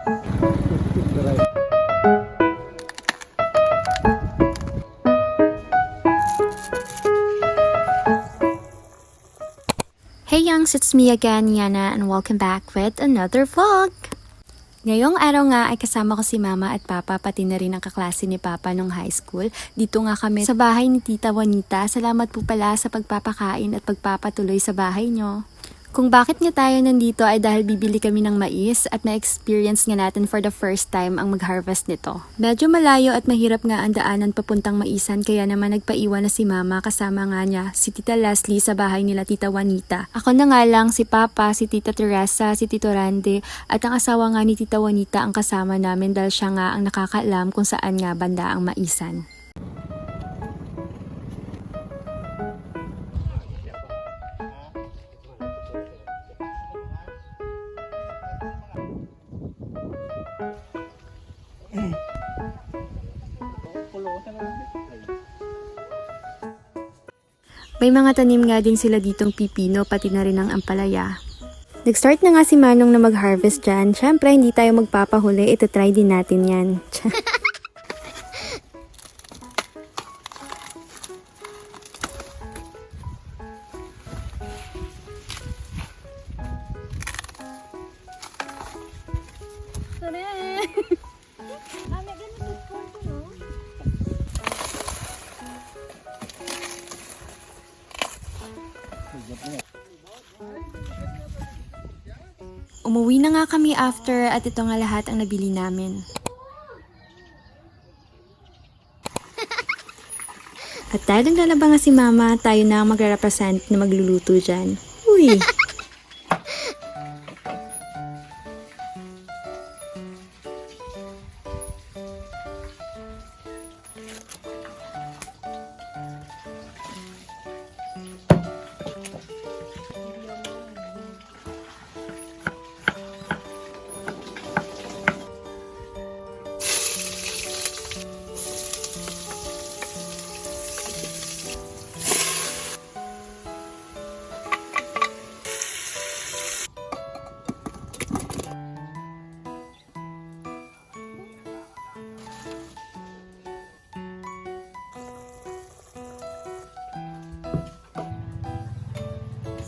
Hey Youngs, it's me again, Yana, and welcome back with another vlog! Ngayong araw nga ay kasama ko si Mama at Papa, pati na rin ang kaklase ni Papa nung high school. Dito nga kami sa bahay ni Tita Juanita. Salamat po pala sa pagpapakain at pagpapatuloy sa bahay nyo. Kung bakit nga tayo nandito ay dahil bibili kami ng mais at na-experience nga natin for the first time ang mag-harvest nito. Medyo malayo at mahirap nga ang daanan papuntang maisan, kaya naman nagpaiwan na si Mama kasama nga niya si Tita Leslie sa bahay nila Tita Juanita. Ako na nga lang, si Papa, si Tita Teresa, si Tito Rande at ang asawa nga ni Tita Juanita ang kasama namin dahil siya nga ang nakakaalam kung saan nga banda ang maisan. May mga tanim nga din sila ditong pipino, pati na rin ang ampalaya. Nag-start na nga si Manong na mag-harvest dyan. Siyempre, hindi tayo magpapahuli. Ito-try din natin yan. Umuwi na nga kami after at ito nga lahat ang nabili namin. At dahil naglalaba nga si Mama, tayo na ang magre-represent na magluluto dyan. Uy!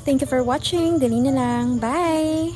Thank you for watching. Dali na lang. Bye!